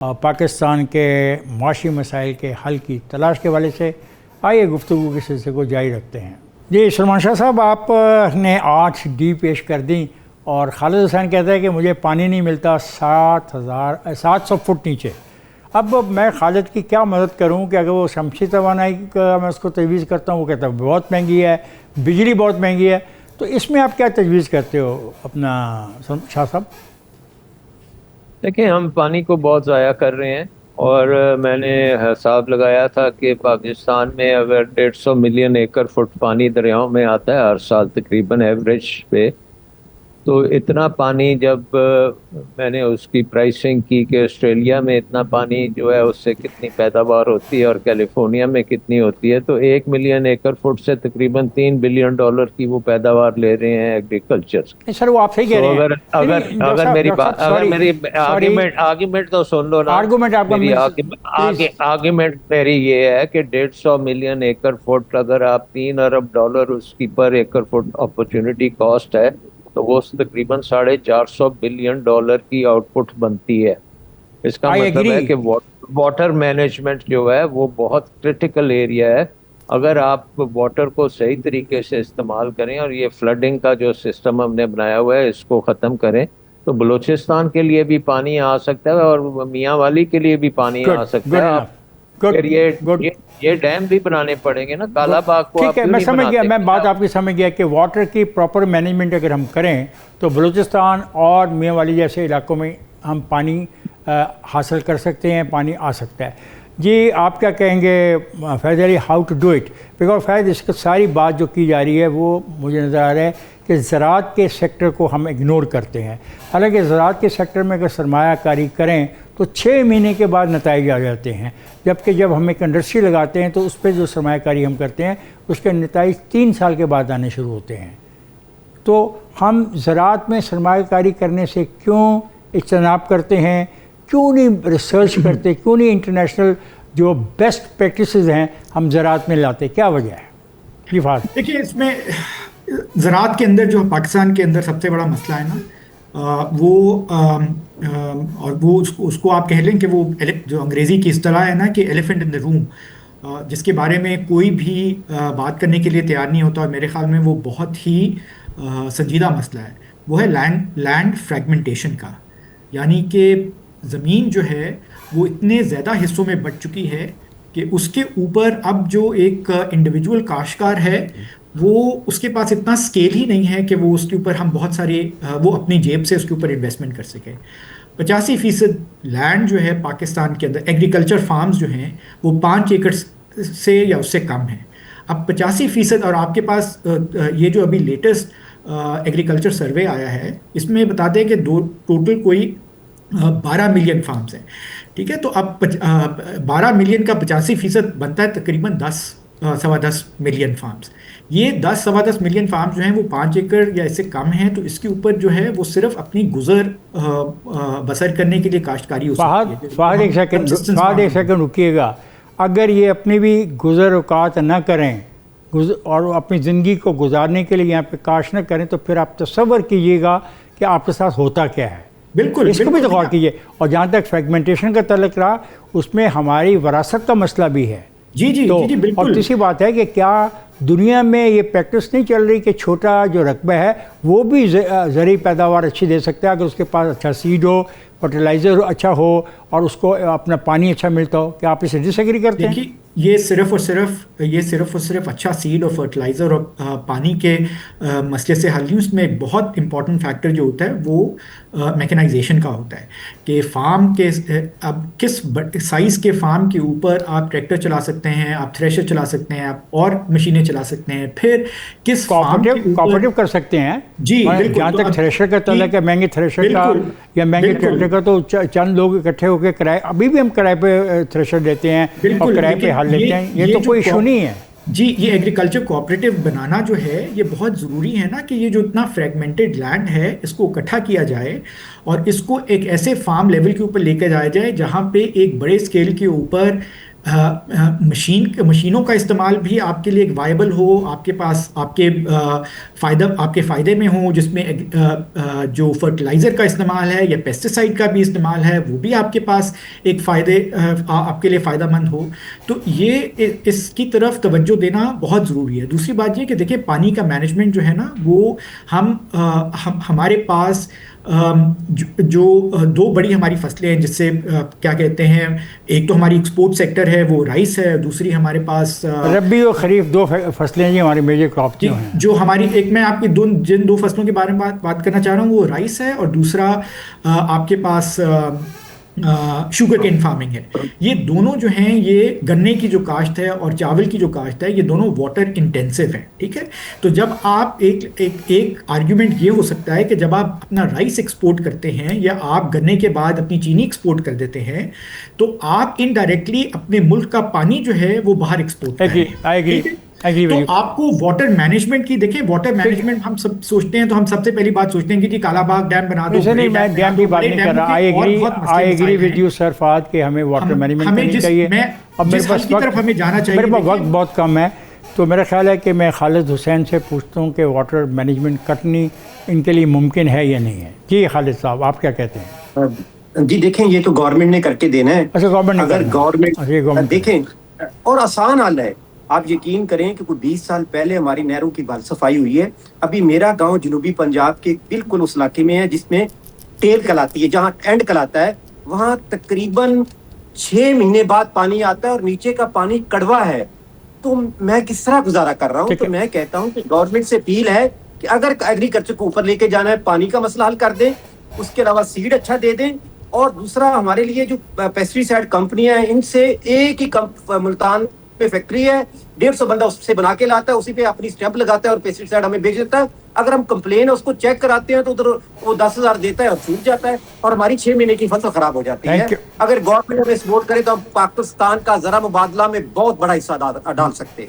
पाकिस्तान के माशी मसाइल के हल की तलाश के हवाले से आइए गुफ्तगू के सिलसिले को जारी रखते हैं। जी सलमान शाह साहब, आपने 8D पेश कर दी और खालिद हुसैन कहता है कि मुझे पानी नहीं मिलता 700 फुट नीचे। अब मैं खालिद की क्या मदद करूं कि अगर वो शमसी तवानाई का मैं उसको तजवीज़ करता हूँ, वो कहता है बहुत महंगी है, बिजली बहुत महंगी है, तो इसमें आप क्या तजवीज़ करते हो अपना शाह साहब? देखिए, हम पानी को बहुत ज़ाया कर रहे हैं और मैंने हिसाब लगाया था कि पाकिस्तान में अगर 150 मिलियन एकड़ फुट पानी दरियाओं में आता है हर साल तकरीबन एवरेज पे, तो इतना पानी जब मैंने उसकी प्राइसिंग की कि ऑस्ट्रेलिया में इतना पानी जो है उससे कितनी पैदावार होती है और कैलिफोर्निया में कितनी होती है, तो 1 मिलियन एकड़ फुट से तकरीबन $3 बिलियन की वो पैदावार ले रहे हैं एग्रीकल्चर। नहीं सर, वो आप सही कह तो रहे हैं। अगर नहीं अगर नहीं, डॉक्टर अगर साहब, मेरी डॉक्टर बात साहब, अगर सॉरी मेरी सॉरी, आर्गुमेंट तो सुन लो ना। आर्गूमेंट आपका मेरी प्लीज। आर्गुमेंट मेरी ये है कि 150 मिलियन एकड़ फुट अगर आप $3 अरब उसकी पर एकड़ फुट अपॉर्चुनिटी कॉस्ट है, तो वो तकरीबन $450 बिलियन की आउटपुट बनती है। इसका आई मतलब एग्री। है कि वाटर मैनेजमेंट जो है वो बहुत क्रिटिकल एरिया है। अगर आप वाटर को सही तरीके से इस्तेमाल करें और ये फ्लडिंग का जो सिस्टम हमने बनाया हुआ है इसको ख़त्म करें, तो बलूचिस्तान के लिए भी पानी आ सकता है और मियाँ वाली के लिए भी पानी गुड, आ सकता गुड है। इनफ, आप गुड, फिर ये गुड, ये ये डैम भी बनाने पड़ेंगे ना। गुड। काला बाग को ठीक आप है, क्यों मैं नहीं समझ गया, बनाते मैं बात पीला? आपकी समझ गया कि वाटर की प्रॉपर मैनेजमेंट अगर हम करें तो बलूचिस्तान और मियाँ वाली जैसे इलाकों में हम पानी हासिल कर सकते हैं, पानी आ सकता है। जी आप क्या कहेंगे Faiz Ali, how to do it? Because Faiz इसकी सारी बात जो की जा रही है वो मुझे नज़र आ रहा है कि ज़राअत के सेक्टर को हम इग्नोर करते हैं। हालांकि ज़राअत के सेक्टर में अगर सरमायाकारी करें तो 6 महीने के बाद नताइज आ जाते हैं, जबकि जब हम एक इंडस्ट्री लगाते हैं तो उस पर जो सरमायाकारी हम करते हैं उसके नताइज 3 साल के बाद आने शुरू होते हैं। तो हम ज़राअत में सरमायाकारी करने से क्यों इज्तनाब करते हैं? क्यों नहीं रिसर्च करते? क्यों नहीं इंटरनेशनल जो बेस्ट प्रैक्टिसेस हैं हम ज़राअत में लाते? क्या वजह है? जी फाज। देखिए, इसमें ज़राअत के अंदर जो पाकिस्तान के अंदर सबसे बड़ा मसला है ना, और वो उसको आप कह लें कि वो जो अंग्रेज़ी की इस्तिलाह है ना कि एलिफेंट इन द रूम, जिसके बारे में कोई भी बात करने के लिए तैयार नहीं होता, और मेरे ख्याल में वो बहुत ही संजीदा मसला है। वो है लैंड फ्रैगमेंटेशन का। यानी कि ज़मीन जो है वो इतने ज़्यादा हिस्सों में बंट चुकी है कि उसके ऊपर अब जो एक इंडिविजुअल काश्तकार है वो उसके पास इतना स्केल ही नहीं है कि वो उसके ऊपर हम बहुत सारे वो अपनी जेब से उसके ऊपर इन्वेस्टमेंट कर सके। 85% लैंड जो है पाकिस्तान के अंदर, एग्रीकल्चर फार्म्स जो हैं वो 5 एकड़ से या उससे कम है। अब 85%, और आपके पास ये जो अभी लेटेस्ट एग्रीकल्चर सर्वे आया है इसमें बताते हैं कि टोटल कोई 12 मिलियन फार्म्स हैं। ठीक है, तो अब 12 मिलियन का 85% बनता है तकरीबन 10 सवा 10 मिलियन फार्म्स। ये 10 सवा 10 मिलियन फार्म्स जो हैं वो 5 एकड़ या इससे कम हैं, तो इसके ऊपर जो है वो सिर्फ अपनी गुजर बसर करने के लिए काश्तकारी हो सकती है। फाहद एक सेकंड, फाहद एक सेकंड रुकिएगा। अगर ये अपनी भी गुजर औकात न करें और अपनी ज़िंदगी को गुजारने के लिए यहाँ पे काश न करें, तो फिर आप तसव्वुर कीजिएगा कि आपके साथ होता क्या है। बिल्कुल, इसको भी तो गौर कीजिए। और जहाँ तक फ्रेगमेंटेशन का तल्लुक रहा, उसमें हमारी विरासत का मसला भी है। जी जी, तो जी, जी, बिल्कुल। और तीसरी बात है कि क्या दुनिया में ये प्रैक्टिस नहीं चल रही कि छोटा जो रकबा है वो भी ज़रूरी पैदावार अच्छी दे सकता है अगर उसके पास अच्छा सीड हो, फर्टिलाइज़र अच्छा हो और उसको अपना पानी अच्छा मिलता हो? क्या आप इसे डिसएग्री करते हैं? देखिए, ये सिर्फ और सिर्फ अच्छा सीड और फर्टिलाइज़र और पानी के मसले से हल नहीं। उसमें एक बहुत इंपॉर्टेंट फैक्टर जो होता है वो मैकेनाइजेशन का होता है कि फार्म के अब किस साइज़ के फार्म के ऊपर आप ट्रैक्टर चला सकते हैं, आप थ्रेशर चला सकते हैं, आप और मशीनें चला सकते हैं। फिर किस फार्म के ऊपर कोऑपरेटिव कर सकते हैं। जी बिल्कुल। जहाँ तक थ्रेशर का तल्लुक है, महंगे थ्रेशर का या महंगे ट्रैक्टर का, तो चंद लोग इकट्ठे होकर किराए, अभी भी हम किराए पे थ्रेशर देते हैं और किराए पे हल लेते हैं। ये तो कोई इशू नहीं है। जी, ये एग्रीकल्चर कोऑपरेटिव बनाना जो है ये बहुत ज़रूरी है ना, कि ये जो इतना फ्रेगमेंटेड लैंड है इसको इकट्ठा किया जाए और इसको एक ऐसे फार्म लेवल के ऊपर लेकर जाया जाए जहाँ पे एक बड़े स्केल के ऊपर मशीनों का इस्तेमाल भी आपके लिए एक वायबल हो, आपके पास आपके फ़ायदे में हो, जिसमें जो फर्टिलाइज़र का इस्तेमाल है या पेस्टिसाइड का भी इस्तेमाल है वो भी आपके पास एक आपके लिए फ़ायदेमंद हो। तो ये इसकी तरफ तवज्जो देना बहुत ज़रूरी है। दूसरी बात ये कि देखिए पानी का मैनेजमेंट जो है ना वो हमारे पास दो बड़ी हमारी फसलें हैं, जिससे क्या कहते हैं, एक तो हमारी एक्सपोर्ट सेक्टर है वो राइस है, दूसरी हमारे पास रबी और खरीफ दो फसलें हैं, ये हमारी मेजर क्रॉप जो हैं। जो हमारी, एक मैं आपकी जिन दो फसलों के बारे में बात करना चाह रहा हूँ वो राइस है, और दूसरा आपके पास शुगर केन फार्मिंग है। ये दोनों जो हैं, ये गन्ने की जो काश्त है और चावल की जो काश्त है, ये दोनों वाटर इंटेंसिव हैं, ठीक है। तो जब आप एक आर्ग्यूमेंट ये हो सकता है कि जब आप अपना राइस एक्सपोर्ट करते हैं या आप गन्ने के बाद अपनी चीनी एक्सपोर्ट कर देते हैं, तो आप इनडायरेक्टली अपने मुल्क का पानी जो है वो बाहर एक्सपोर्ट कर रहे हैं। तो आपको वाटर मैनेजमेंट की, देखिए वाटर मैनेजमेंट हम सब सोचते हैं तो हम सबसे पहली बात सोचते हैं कि जी कालाबाग डैम बना दो। नहीं, मैं डैम की बात नहीं कर रहा। I agree with you sir फाद कि हमें वाटर मैनेजमेंट करनी चाहिए। अब मेरे पास हमें जाना चाहिए, मेरे पास वक्त बहुत कम है, तो मेरा ख्याल है कि मैं खालिद हुसैन से पूछता हूँ कि वाटर मैनेजमेंट करनी इनके लिए मुमकिन है या नहीं है। जी खालिद साहब, आप क्या कहते हैं? जी देखें, ये तो गवर्नमेंट ने करके देना है। अच्छा, गवर्नमेंट, अगर गवर्नमेंट देखें, और आसान हल है। आप यकीन करें कि कोई 20 साल पहले हमारी नहरों की बाल सफाई हुई है। अभी मेरा गांव जनूबी पंजाब के बिल्कुल उस इलाके में है जिसमें टेल कहलाती है, जहां एंड कहलाता है, वहां तकरीबन 6 महीने बाद पानी आता है और नीचे का पानी कड़वा है। तो मैं किस तरह गुजारा कर रहा हूँ? तो मैं कहता हूँ कि गवर्नमेंट से अपील है कि अगर एग्रीकल्चर को ऊपर लेके जाना है, पानी का मसला हल कर दें, उसके अलावा सीड अच्छा दे दें। और दूसरा, हमारे लिए जो पेस्टिसाइड कंपनियां हैं, इनसे एक ही मुल्तान पे फैक्ट्री है, 150 बंदा उससे बना के लाता है, उसी पे अपनी स्टैंप लगाता है और पेस्टिसाइड हमें बेच देता है। अगर हम कंप्लेन है उसको चेक कराते हैं तो उधर वो 10,000 देता है और छूट जाता है, और हमारी 6 महीने की फसल खराब हो जाती है। अगर गवर्नमेंट हमें सपोर्ट करे तो हम पाकिस्तान का जरा मुबादला में बहुत बड़ा हिस्सा डाल सकते हैं।